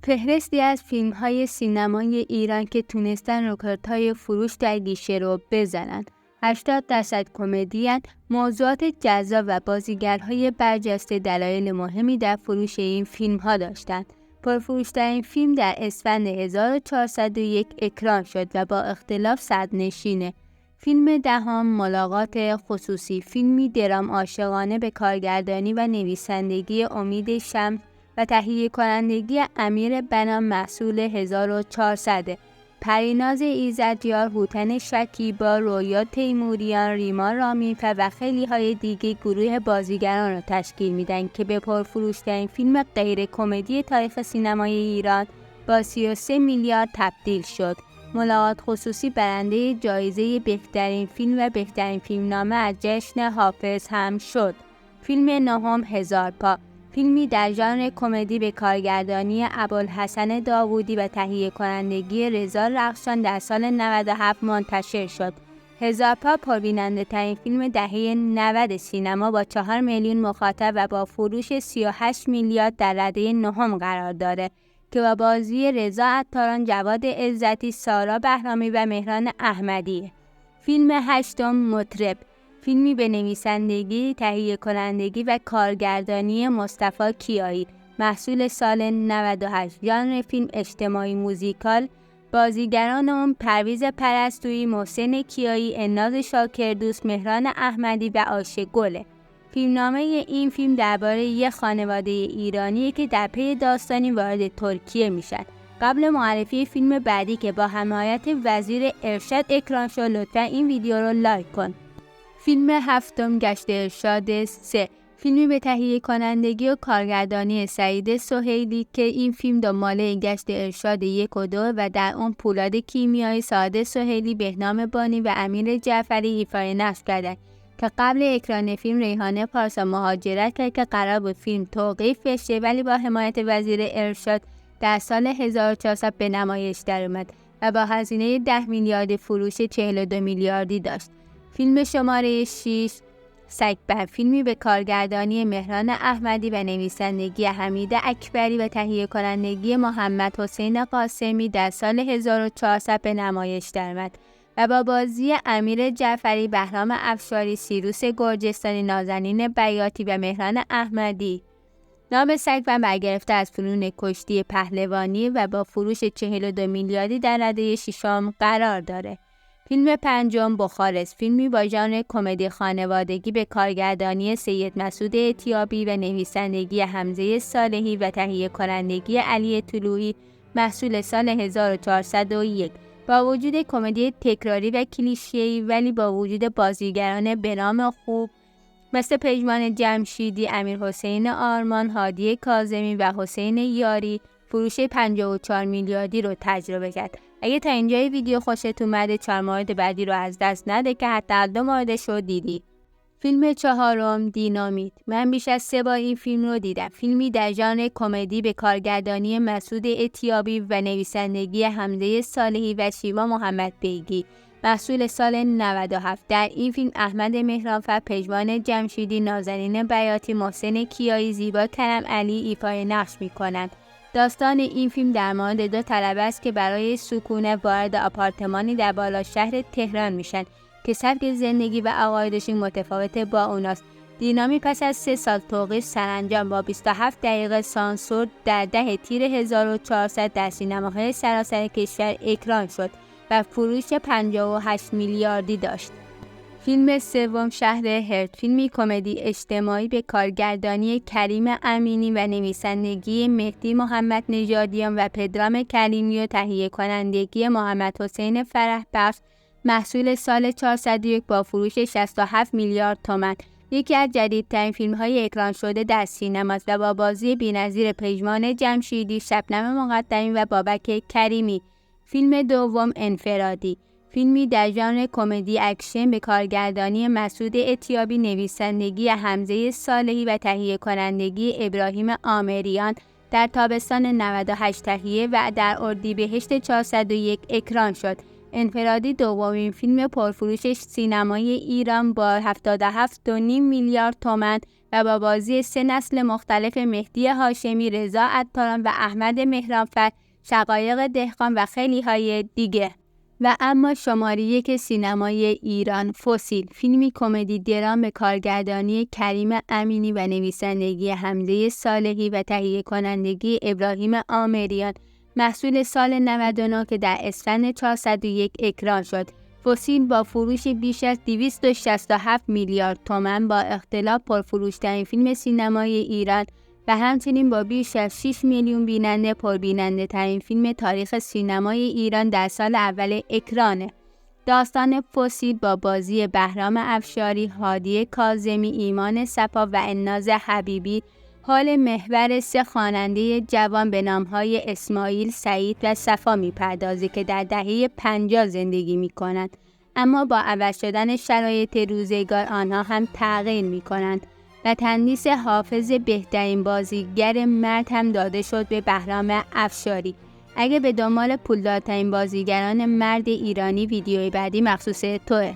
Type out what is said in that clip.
فهرستی از فیلم‌های سینمای ایران که تونستن رکوردهای فروش در گیشه رو بزنن. 80% کمدین، موضوعات جذاب و بازیگرهای برجسته دلایل مهمی در فروش این فیلم‌ها داشتند. پرفروش‌ترین فیلم در اسفند 1401 اکران شد و با اختلاف صدرنشینه. فیلم دهم ملاقات خصوصی، فیلمی درام عاشقانه به کارگردانی و نویسندگی امید شمس و تهیه کنندگی امیر بنا محصول 1400. پریناز ایزدیار، هوتن شکیبا، رویا تیموریان، ریما رامیفه و خیلی های دیگه گروه بازیگران را تشکیل میدن که به پرفروش‌ترین فیلم غیر کمدی تاریخ سینمای ایران با 33 میلیارد تبدیل شد. ملاقات خصوصی برنده جایزه بهترین فیلم و بهترین فیلمنامه از جشن حافظ هم شد. فیلم نهم هزار پا، فیلمی در ژانر کمدی به کارگردانی ابوالحسن داوودی و تهیه کنندگی رضا رخشان در سال 97 منتشر شد. هزار پا پربیننده ترین فیلم دهه 90 سینما با 4 میلیون مخاطب و با فروش 38 میلیارد در رده نهم قرار داره که با بازی رضا عطاران، جواد عزتی، سارا بهرامی و مهران احمدی. فیلم هشتم مطرب، فیلمی به نویسندگی، تهیه کنندگی و کارگردانی مصطفی کیایی، محصول سال 98. ژانر فیلم اجتماعی موزیکال. بازیگران اون پرویز پرستویی، محسن کیایی، الناز شاکردوست، مهران احمدی و آشه گله. فیلمنامه این فیلم درباره یک خانواده ایرانی که در پی داستانی وارد ترکیه میشن. قبل معرفی فیلم بعدی که با حمایت وزیر ارشاد اکران شد، لطفا این ویدیو رو لایک کن. فیلم هفتم گشت ارشاد 3، فیلمی به تهیه کنندگی و کارگردانی سعید سهیلی که این فیلم دنباله گشت ارشاد 1 و 2 و در اون پولاد کیمیایی، سعید سهیلی، بهنام بانی و امیر جعفری ایفای نقش کردند که قبل اکران فیلم ریحانه پارسا مهاجرت کرد که قرار بود فیلم توقیف بشه، ولی با حمایت وزیر ارشاد در سال 1400 به نمایش درآمد و با هزینه 10 میلیارد فروش 42 میلیاردی داشت. فیلم شماره 6 سگ‌بر، فیلمی به کارگردانی مهران احمدی و نویسندگی حمید اکبری و تهیه کنندگی محمد حسین قاسمی در سال 1400 به نمایش درآمد و با بازی امیر جعفری، بهرام افشاری، سیروس گرجستانی، نازنین بیاتی و مهران احمدی. نام سگ‌بر برگرفته از فنون کشتی پهلوانی و با فروش 42 میلیاردی در رده ششم قرار داره. فیلم پنجم بخارست، فیلمی با ژانر کمدی خانوادگی به کارگردانی سید مسعود اتیابی و نویسندگی حمزه صالحی و تهیه کنندگی علی طلویی، محصول سال 1401. با وجود کمدی تکراری و کلیشه‌ای، ولی با وجود بازیگران به نام خوب مثل پژمان جمشیدی، امیرحسین آرمان، هادی کاظمی و حسین یاری، فروش 54 میلیاردی رو تجربه کرد. اگه تا اینجای ویدیو خوشت اومده، 4 مورد بعدی رو از دست نده که حتی 2 موردش رو دیدی. فیلم چهارم دینامیت، من بیش از 3 بار این فیلم رو دیدم. فیلمی در ژانر کمدی به کارگردانی مسعود اتیابی و نویسندگی حمزه صالحی و شیوا محمد بیگی، محصول سال 97. در این فیلم احمد مهرانفر، پژمان جمشیدی، نازنین بیاتی، محسن کیایی، زیبا کرم علی ایفای نقش می‌کنند. داستان این فیلم در مورد 2 طلبه است که برای سکونت وارد آپارتمانی در بالا شهر تهران میشن که سبک زندگی و عقایدشون متفاوت با اوناست. دینامیت پس از 3 سال توقیف سرانجام با 27 دقیقه سانسور در 10 تیر 1400 در سینماهای سراسر کشور اکران شد و فروش 58 میلیاردی داشت. فیلم سوم شهر هرت، فیلمی کمدی اجتماعی به کارگردانی کریم امینی و نویسندگی مهدی محمد نژادیان و پدرام کریمی و تهیه کنندگی محمد حسین فرح بخش، محصول سال 401 با فروش 67 میلیارد تومان. یکی از جدیدترین فیلم‌های اکران شده در سینماست و با بازی بی‌نظیر پژمان جمشیدی، شبنم مقدمی و بابک کریمی. فیلم دوم انفرادی، فیلمی در ژانر کمدی اکشن به کارگردانی مسعود اتیابی، نویسندگی حمزه صالحی و تهیه کنندگی ابراهیم آمریان، در تابستان 98 تهیه و در اردیبهشت 401 اکران شد. انفرادی دومین فیلم پرفروش سینمایی ایران با 77.5 میلیارد تومان و با بازی 3 نسل مختلف مهدی هاشمی، رضا عطاران و احمد مهرانفر، شقایق دهقان و خیلی های دیگه. و اما شماره 1 سینمای ایران، فسیل، فیلمی کمدی درام به کارگردانی کریم امینی و نویسندگی حمزه صالحی و تهیه کنندگی ابراهیم آمریان، محصول سال 99 که در اسفند 401 اکران شد. فسیل با فروش بیش از 267 میلیارد تومان با اختلاف پرفروش‌ترین فیلم سینمای ایران و همچنین با بیش از 6 میلیون بیننده پربیننده ترین فیلم تاریخ سینمای ایران در سال اول اکرانه. داستان فسیل با بازی بهرام افشاری، هادی کاظمی، ایمان صفا و الناز حبیبی حال محور 3 خواننده جوان به نامهای اسماعیل، سعید و صفا میپردازه که در دهه 50 زندگی میکنند، اما با عوض شدن شرایط روزگار آنها هم تغییر میکنند و تندیس حافظ بهترین بازیگر مرد هم داده شد به بهرام افشاری. اگه به دنبال پولدارترین بازیگران مرد ایرانی ویدیوی بعدی مخصوص توه.